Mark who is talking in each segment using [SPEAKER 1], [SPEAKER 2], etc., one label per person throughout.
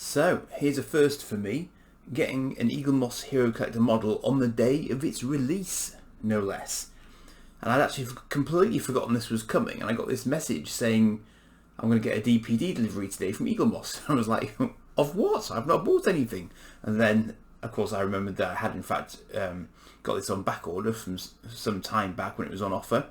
[SPEAKER 1] So here's a first for me, getting an Eaglemoss Hero Collector model on the day of its release, no less. And I'd actually completely forgotten this was coming, and I got this message saying I'm going to get a DPD delivery today from Eaglemoss. I was like, of what? I've not bought anything. And then, of course, I remembered that I had in fact got this on back order from some time back when it was on offer.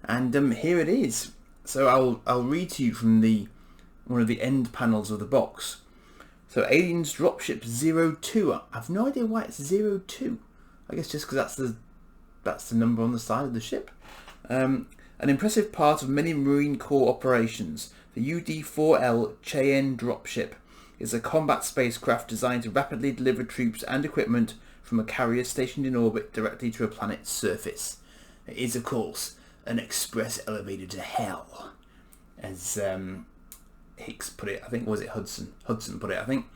[SPEAKER 1] And here it is. So I'll read to you from one of the end panels of the box. So Aliens Dropship 02. I've no idea why it's 02. I guess just because that's the number on the side of the ship. An impressive part of many Marine Corps operations, the UD-4L Cheyenne Dropship is a combat spacecraft designed to rapidly deliver troops and equipment from a carrier stationed in orbit directly to a planet's surface. It is, of course, an express elevator to hell, as Hicks put it. I think, was it Hudson? Hudson put it, I think.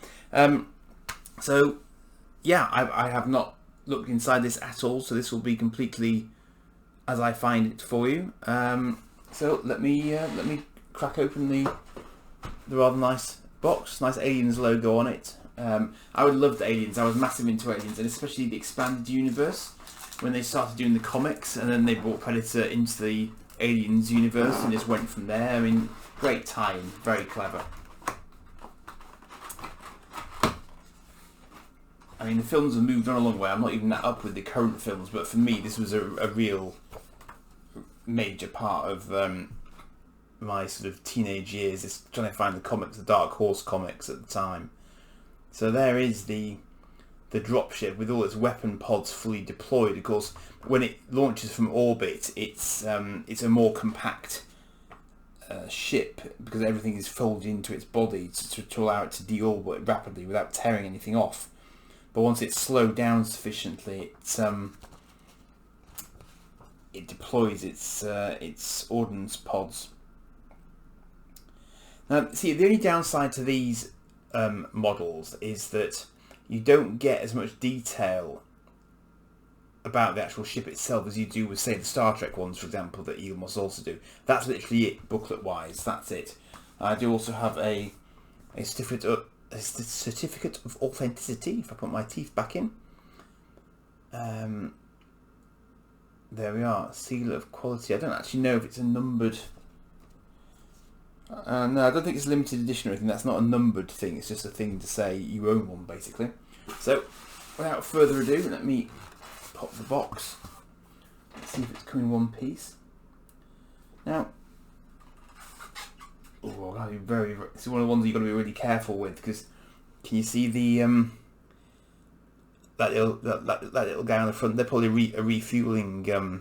[SPEAKER 1] So, yeah, I have not looked inside this at all, so this will be completely as I find it for you. So let me crack open the rather nice box. Nice Aliens logo on it. I would love the Aliens. I was massive into Aliens, and especially the expanded universe when they started doing the comics, and then they brought Predator into the Aliens universe and just went from there. I mean, great tie-in, very clever. I mean, the films have moved on a long way. I'm not even that up with the current films, but for me, this was a real major part of my sort of teenage years, is trying to find the comics, the Dark Horse comics at the time. So there is the dropship with all its weapon pods fully deployed. Of course, when it launches from orbit, it's a more compact ship because everything is folded into its body to allow it to deorbit rapidly without tearing anything off. But once it's slowed down sufficiently, it deploys its ordnance pods. Now, see, the only downside to these models is that you don't get as much detail about the actual ship itself as you do with, say, the Star Trek ones, for example, that Eaglemoss also do. That's literally it, booklet-wise. That's it. I do also have a certificate of authenticity, if I put my teeth back in. There we are, seal of quality. I don't actually know if it's a numbered. No, I don't think it's a limited edition or anything. That's not a numbered thing. It's just a thing to say you own one, basically. So, without further ado, let me pop the box. Let's see if it's come in one piece. Now, oh, I've got to be very. This is one of the ones you've got to be really careful with, because can you see the that little guy on the front? They're probably a refueling. I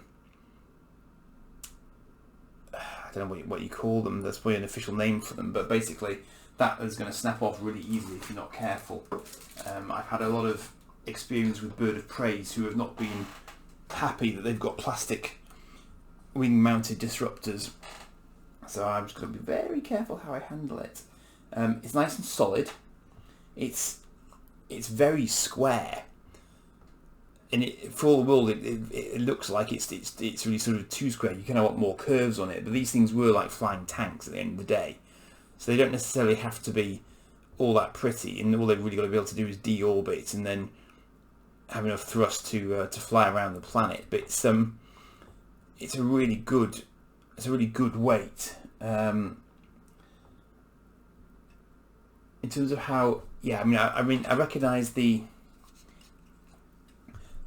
[SPEAKER 1] don't know what you call them. There's probably an official name for them, but basically that is going to snap off really easily if you're not careful. I've had a lot of experience with bird of preys who have not been happy that they've got plastic wing-mounted disruptors. So I'm just going to be very careful how I handle it. It's nice and solid. It's very square. And for all the world, it looks like it's really sort of too square. You kind of want more curves on it, but these things were like flying tanks at the end of the day, so they don't necessarily have to be all that pretty. And all they've really got to be able to do is deorbit and then have enough thrust to fly around the planet. But it's a really good weight in terms of how. Yeah, I mean I recognise the.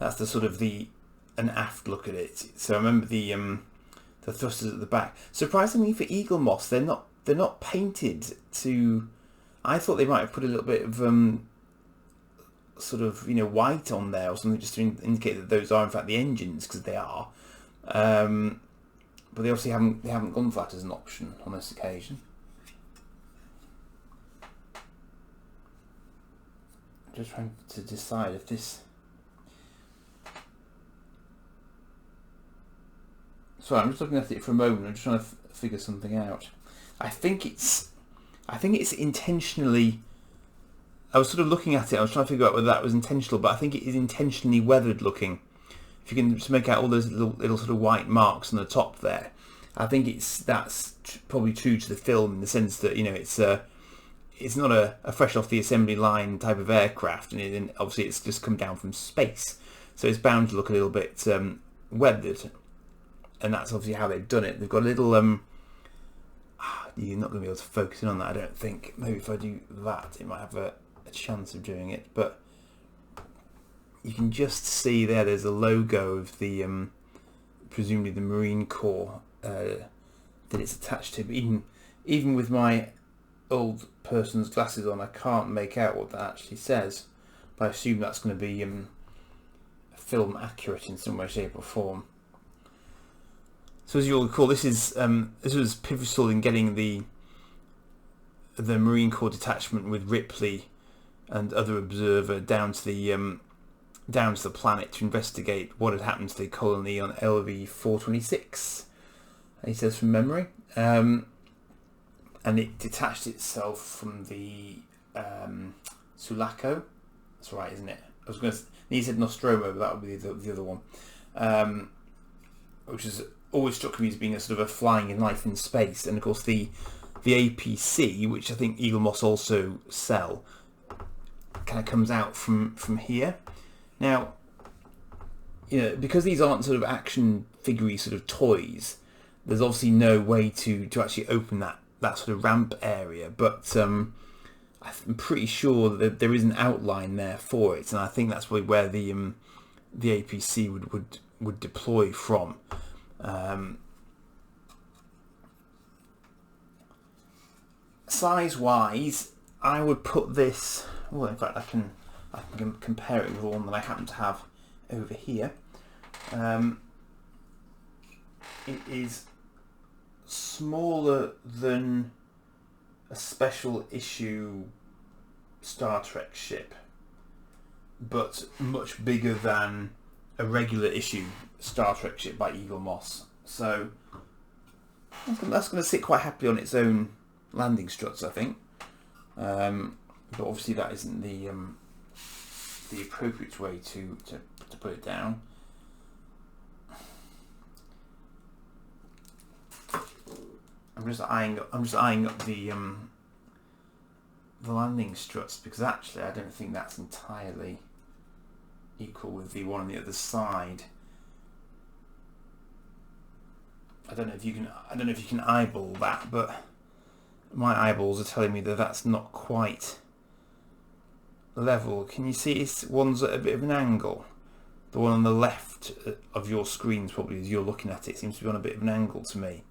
[SPEAKER 1] That's the sort of an aft look at it. So I remember the thrusters at the back. Surprisingly for Eaglemoss, they're not painted to. I thought they might have put a little bit of sort of white on there or something just to indicate that those are in fact the engines, because they are. But they obviously haven't gone for that as an option on this occasion. I'm just trying to decide if this. Sorry, I'm just looking at it for a moment. I'm just trying to figure something out. I think it's intentionally. I was sort of looking at it. I was trying to figure out whether that was intentional, but I think it is intentionally weathered looking. If you can just make out all those little sort of white marks on the top there, I think that's probably true to the film in the sense that it's not a fresh off the assembly line type of aircraft, and obviously it's just come down from space, so it's bound to look a little bit weathered, and that's obviously how they've done it. They've got a little you're not going to be able to focus in on that, I don't think. Maybe if I do that, it might have a chance of doing it, but you can just see there's a logo of the presumably the Marine Corps that it's attached to. But even with my old person's glasses on, I can't make out what that actually says, but I assume that's going to be film accurate in some way, shape or form. So as you'll recall, this was pivotal in getting the Marine Corps detachment with Ripley and other observer down to the planet to investigate what had happened to the colony on LV-426. He says from memory, and it detached itself from the Sulaco. That's right, isn't it? I was going to. He said Nostromo, but that would be the other one, which has always struck me as being a sort of a flying in life in space. And of course the APC, which I think Eaglemoss also sell, kind of comes out from here. Now, because these aren't sort of action figure-y sort of toys, there's obviously no way to actually open that sort of ramp area, but I'm pretty sure that there is an outline there for it, and I think that's probably where the APC would deploy from. Size-wise, I would put this. Well, in fact, I can compare it with the one that I happen to have over here. It is smaller than a special issue Star Trek ship, but much bigger than a regular issue Star Trek ship by Eaglemoss. So that's going to sit quite happily on its own landing struts, I think. But obviously that isn't the appropriate way to put it down. I'm just eyeing up the landing struts, because actually I don't think that's entirely equal with the one on the other side. I don't know if you can eyeball that, but my eyeballs are telling me that that's not quite level. Can you see one's at a bit of an angle? The one on the left of your screens, probably as you're looking at it, seems to be on a bit of an angle to me.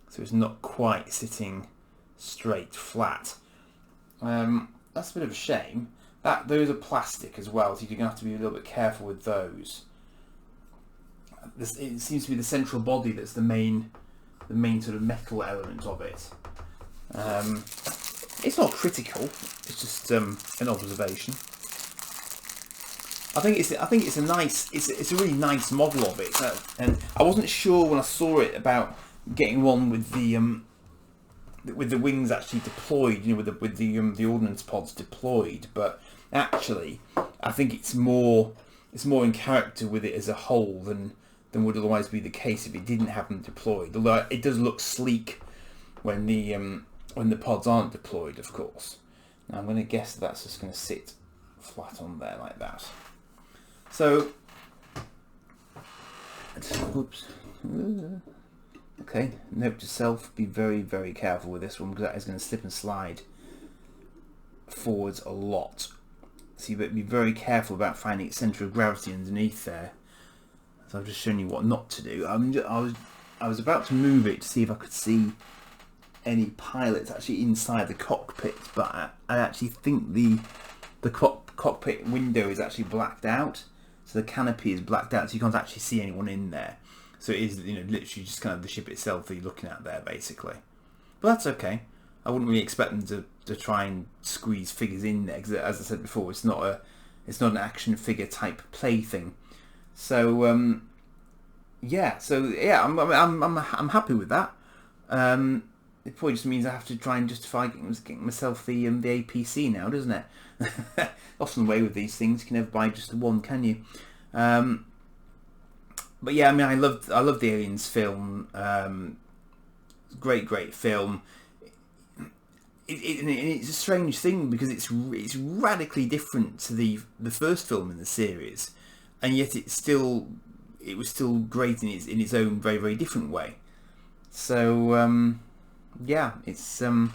[SPEAKER 1] So it's not quite sitting straight, flat. That's a bit of a shame. Those are plastic as well, so you're going to have to be a little bit careful with those. It seems to be the central body that's the main sort of metal element of it. It's not critical. It's just an observation. I think it's a really nice model of it, and I wasn't sure when I saw it about getting one with the wings actually deployed, with the ordnance pods deployed. But actually, I think it's more in character with it as a whole than would otherwise be the case if it didn't have them deployed. Although it does look sleek when the pods aren't deployed, of course. Now I'm going to guess that's just going to sit flat on there like that. So, oops. Okay, note to self, be very, very careful with this one, because that is going to slip and slide forwards a lot. So you better be very careful about finding its centre of gravity underneath there. So I've just shown you what not to do. I was about to move it to see if I could see any pilots actually inside the cockpit, but I actually think the cockpit window is actually blacked out, so the canopy is blacked out, so you can't actually see anyone in there. So it is, literally just kind of the ship itself that you're looking at there, basically. But that's okay. I wouldn't really expect them to try and squeeze figures in there, because as I said before, it's not an action figure type plaything. So I'm happy with that. It probably just means I have to try and justify getting myself the APC now, doesn't it? Often the way with these things, you can never buy just the one, can you? But yeah, I mean, I love the Aliens film. Great film. it's a strange thing because it's radically different to the first film in the series, and yet it was still great in its own very, very different way. So yeah, it's I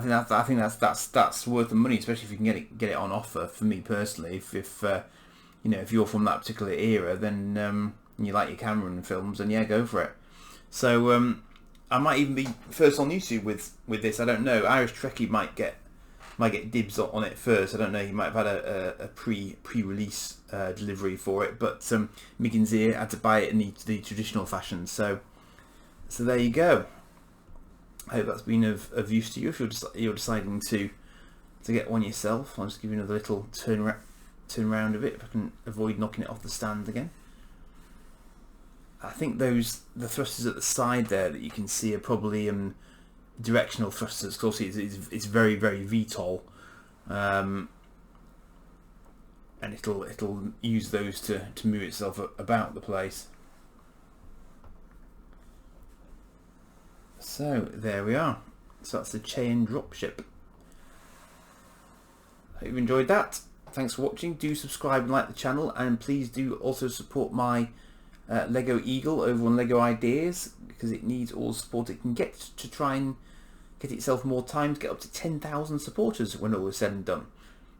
[SPEAKER 1] think that's worth the money, especially if you can get it on offer. For me personally, if if you're from that particular era, then you like your Cameron films, and yeah, go for it. So I might even be first on YouTube with this. I don't know. Irish Trekkie might get dibs on it first. I don't know. He might have had a pre-release delivery for it, but Miggins here had to buy it in the traditional fashion. So there you go. I hope that's been of use to you if you're deciding to get one yourself. I'll just give you another little turn round of it if I can avoid knocking it off the stand again. I think the thrusters at the side there that you can see are probably directional thrusters. Of course, it's very, very VTOL, and it'll use those to move itself about the place. So there we are. So that's the Cheyenne Dropship. Hope you've enjoyed that. Thanks for watching. Do subscribe and like the channel, and please do also support my Lego Eagle over on Lego Ideas, because it needs all the support it can get to try and get itself more time to get up to 10,000 supporters when all is said and done.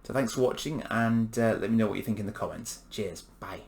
[SPEAKER 1] So thanks for watching, and let me know what you think in the comments. Cheers. Bye.